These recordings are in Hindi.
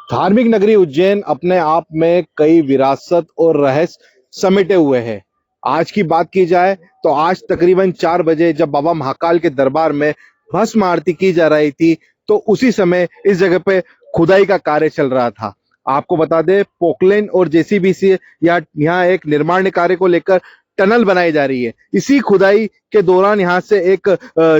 धार्मिक नगरी उज्जैन अपने आप में कई विरासत और रहस्य समेटे हुए है। आज की बात की जाए तो आज तकरीबन 4 बजे जब बाबा महाकाल के दरबार में भस्म आरती की जा रही थी, तो उसी समय इस जगह पे खुदाई का कार्य चल रहा था। आपको बता दें, पोकलेन और जेसीबी से यहाँ एक निर्माण कार्य को लेकर टनल बनाई जा रही है। इसी खुदाई के दौरान यहाँ से एक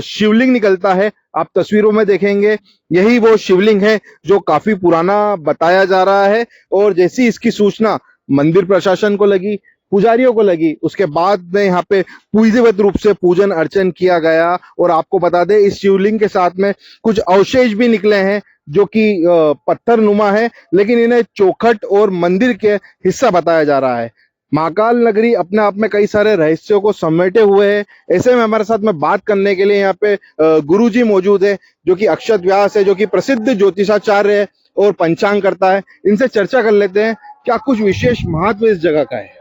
शिवलिंग निकलता है। आप तस्वीरों में देखेंगे, यही वो शिवलिंग है जो काफी पुराना बताया जा रहा है। और जैसी इसकी सूचना मंदिर प्रशासन को लगी, पुजारियों को लगी, उसके बाद में यहाँ पे विधिवत रूप से पूजन अर्चन किया गया। और आपको बता दें, इस शिवलिंग के साथ में कुछ अवशेष भी निकले हैं जो कि पत्थर नुमा है, लेकिन इन्हें चौखट और मंदिर के हिस्सा बताया जा रहा है। महाकाल नगरी अपने आप में कई सारे रहस्यों को समेटे हुए है। ऐसे में हमारे साथ में बात करने के लिए यहाँ पे गुरुजी मौजूद है, जो कि अक्षत व्यास है, जो कि प्रसिद्ध ज्योतिषाचार्य है और पंचांग करता है। इनसे चर्चा कर लेते हैं, क्या कुछ विशेष महत्व इस जगह का है।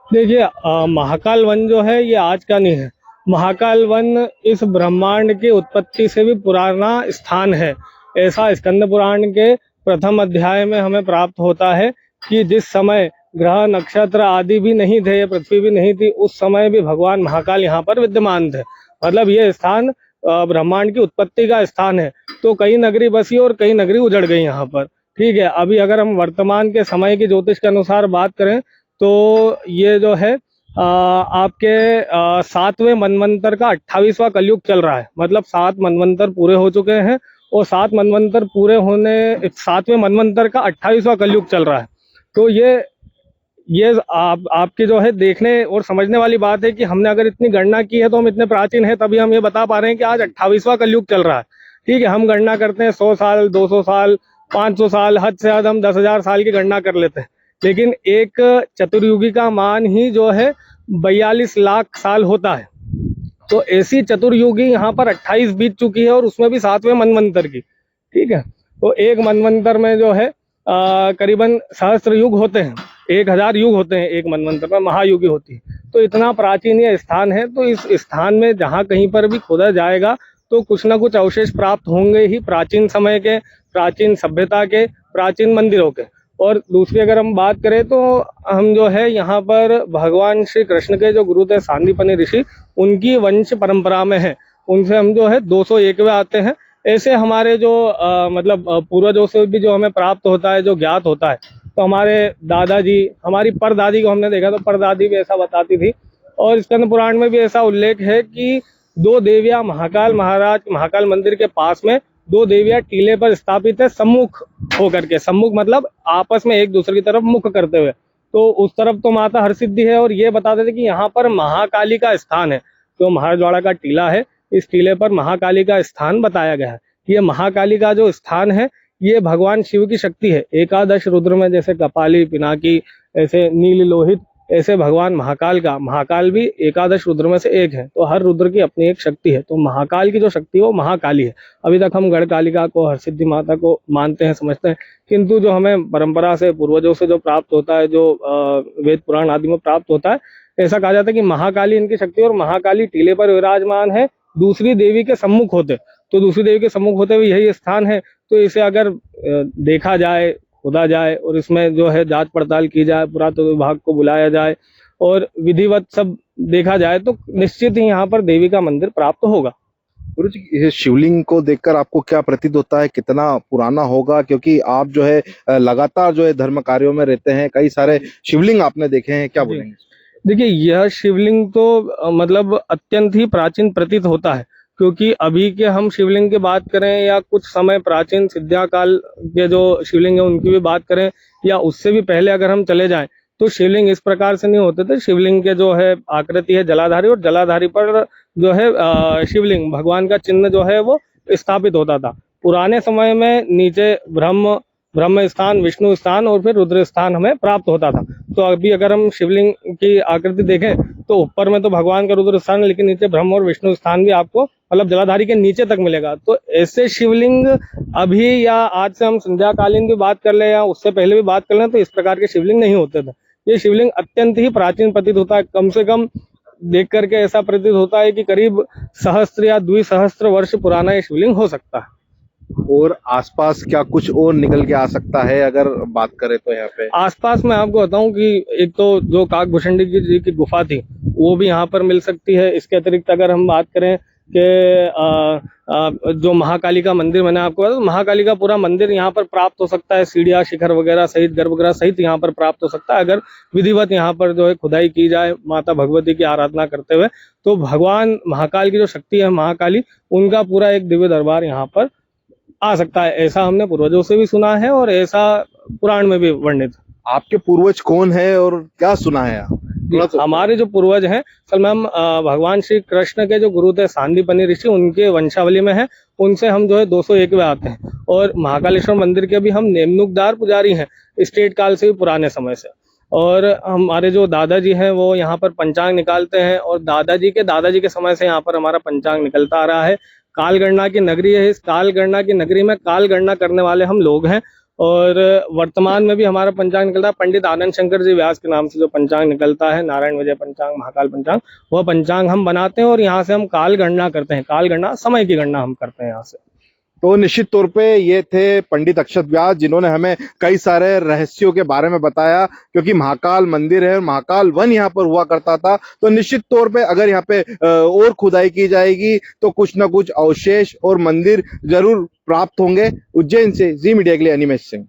देखिए, महाकाल वन जो है ये आज का नहीं है। महाकाल वन इस ब्रह्मांड की उत्पत्ति से भी पुराना स्थान है। ऐसा स्कंद पुराण के प्रथम अध्याय में हमें प्राप्त होता है कि जिस समय ग्रह नक्षत्र आदि भी नहीं थे, पृथ्वी भी नहीं थी, उस समय भी भगवान महाकाल यहाँ पर विद्यमान थे। मतलब ये स्थान ब्रह्मांड की उत्पत्ति का स्थान है। तो कई नगरी बसी और कई नगरी उजड़ गई यहाँ पर। ठीक है, अभी अगर हम वर्तमान के समय की ज्योतिष के अनुसार बात करें तो ये जो है आपके 7वें मनवंतर का 28वां कलयुग चल रहा है। मतलब 7 मनवंतर पूरे हो चुके हैं और 7 मनवंतर पूरे होने 7वें मनवंतर का 28वां कलयुग चल रहा है। तो ये आपकी जो है देखने और समझने वाली बात है कि हमने अगर इतनी गणना की है तो हम इतने प्राचीन हैं, तभी हम ये बता पा रहे हैं कि आज 28वां कलयुग चल रहा है। ठीक है, हम गणना करते हैं 100 साल, 200 साल, 500 साल, हद से हद हम 10,000 साल की गणना कर लेते हैं। लेकिन एक चतुर्युगी का मान ही जो है 42 लाख साल होता है। तो ऐसी चतुर्युगी यहाँ पर 28 बीत चुकी है और उसमें भी 7वें मनवंतर की। ठीक है, तो एक मनवंतर में जो है करीबन सहस्त्र युग होते हैं, 1000 युग होते हैं एक मनवंतर में, महायुगी होती है। तो इतना प्राचीन ये स्थान है। तो इस स्थान में जहाँ कहीं पर भी खोदा जाएगा तो कुछ ना कुछ अवशेष प्राप्त होंगे ही, प्राचीन समय के, प्राचीन सभ्यता के, प्राचीन मंदिरों के। और दूसरी अगर हम बात करें तो हम जो है यहाँ पर भगवान श्री कृष्ण के जो गुरु थे सांदीपनि ऋषि, उनकी वंश परंपरा में है। उनसे हम जो है 201वें आते हैं। ऐसे हमारे जो मतलब पूर्वजों से भी जो हमें प्राप्त होता है, जो ज्ञात होता है। तो हमारे दादाजी, हमारी परदादी को हमने देखा तो परदादी भी ऐसा बताती थी। और स्कंद पुराण में भी ऐसा उल्लेख है कि 2 देवियां महाकाल महाराज महाकाल मंदिर के पास में 2 देवियां टीले पर स्थापित है, सम्मुख होकर के। सम्मुख मतलब आपस में एक दूसरे की तरफ मुख करते हुए। तो उस तरफ तो माता हरसिद्धि है। और ये बताते थे कि यहाँ पर महाकाली का स्थान है। तो महाराजवाड़ा का टीला है, इस टीले पर महाकाली का स्थान बताया गया है। ये महाकाली का जो स्थान है ये भगवान शिव की शक्ति है। एकादश रुद्र में जैसे कपाली, पिनाकी, ऐसे नील लोहित, ऐसे भगवान महाकाल भी एकादश रुद्र में से एक है। तो हर रुद्र की अपनी एक शक्ति है। तो महाकाल की जो शक्ति है वो महाकाली है। अभी तक हम गढ़कालिका को, हरसिद्धि माता को मानते हैं, समझते हैं, किंतु जो हमें परंपरा से, पूर्वजों से जो प्राप्त होता है, जो वेद पुराण आदि में प्राप्त होता है, ऐसा कहा जाता है कि महाकाली इनकी शक्ति। और महाकाली टीले पर विराजमान है, दूसरी देवी के सम्मुख होते। तो दूसरी देवी के सम्मुख होते हुए यही स्थान है। तो इसे अगर देखा जाए, खोदा जाए और इसमें जो है जांच पड़ताल की जाए, पुरातत्व विभाग को बुलाया जाए और विधिवत सब देखा जाए तो निश्चित ही यहाँ पर देवी का मंदिर प्राप्त होगा। गुरु जी, ये शिवलिंग को देखकर आपको क्या प्रतीत होता है, कितना पुराना होगा? क्योंकि आप जो है लगातार जो है धर्म कार्यों में रहते हैं, कई सारे शिवलिंग आपने देखे हैं, क्या बोलेंगे? देखिए, यह शिवलिंग तो मतलब अत्यंत ही प्राचीन प्रतीत होता है। क्योंकि अभी के हम शिवलिंग की बात करें या कुछ समय प्राचीन सिद्धिया काल के जो शिवलिंग है उनकी भी बात करें, या उससे भी पहले अगर हम चले जाएं, तो शिवलिंग इस प्रकार से नहीं होते थे। शिवलिंग के जो है आकृति है जलाधारी, और जलाधारी पर जो है शिवलिंग भगवान का चिन्ह जो है वो स्थापित होता था। पुराने समय में नीचे ब्रह्म स्थान, विष्णु स्थान और फिर रुद्र स्थान हमें प्राप्त होता था। तो अभी अगर हम शिवलिंग की आकृति देखें तो ऊपर में तो भगवान का रुद्र स्थान है, लेकिन नीचे ब्रह्म और विष्णु स्थान भी आपको मतलब जलाधारी के नीचे तक मिलेगा। तो ऐसे शिवलिंग अभी या आज से हम संध्याकालीन की बात कर ले या उससे पहले भी बात कर लें तो इस प्रकार के शिवलिंग नहीं होते थे। ये शिवलिंग अत्यंत ही प्राचीन प्रतीत होता है। कम से कम देख करके ऐसा प्रतीत होता है कि करीब सहस्त्र या द्विसहस्त्र वर्ष पुराना ये शिवलिंग हो सकता है। और आसपास क्या कुछ और निकल के आ सकता है अगर बात करें तो यहाँ पे? आसपास मैं आपको बताऊं कि एक तो जो काकभूषणी जी की गुफा थी वो भी यहाँ पर मिल सकती है। इसके अतिरिक्त अगर हम बात करें कि जो महाकाली का मंदिर मैंने आपको बताया, तो महाकाली का पूरा मंदिर यहाँ पर प्राप्त हो सकता है, सीढ़ियाँ शिखर वगैरह सहित गर्भगृह सहित यहाँ पर प्राप्त हो सकता है अगर विधिवत यहाँ पर जो है खुदाई की जाए माता भगवती की आराधना करते हुए। तो भगवान महाकाल की जो शक्ति है महाकाली, उनका पूरा एक दिव्य दरबार यहाँ पर आ सकता है, ऐसा हमने पूर्वजों से भी सुना है और ऐसा पुराण में भी वर्णित है। आपके पूर्वज कौन है और क्या सुना है आप? थोड़ा सा हमारे जो पूर्वज हैं, असल में हम भगवान श्री कृष्ण के जो गुरु थे सांदीपनि ऋषि, उनके वंशावली में है। उनसे हम जो है 201वें आते हैं और महाकालेश्वर मंदिर के भी हम नेमनुकदार पुजारी हैं, स्टेट काल से भी पुराने समय से। और हमारे जो दादाजी हैं वो यहाँ पर पंचांग निकालते हैं और दादाजी के समय से यहाँ पर हमारा पंचांग निकलता आ रहा है। काल गणना की नगरी है, इस काल गणना की नगरी में काल गणना करने वाले हम लोग हैं। और वर्तमान में भी हमारा पंचांग निकलता है पंडित आनंद शंकर जी व्यास के नाम से, जो पंचांग निकलता है नारायण विजय पंचांग, महाकाल पंचांग, वह पंचांग हम बनाते हैं और यहाँ से हम काल गणना करते हैं। काल गणना समय की गणना हम करते हैं यहाँ से। तो निश्चित तौर पे ये थे पंडित अक्षत व्यास, जिन्होंने हमें कई सारे रहस्यों के बारे में बताया। क्योंकि महाकाल मंदिर है, महाकाल वन यहाँ पर हुआ करता था, तो निश्चित तौर पे अगर यहाँ पे और खुदाई की जाएगी तो कुछ ना कुछ अवशेष और मंदिर जरूर प्राप्त होंगे। उज्जैन से जी मीडिया के लिए अनिमेश सिंह।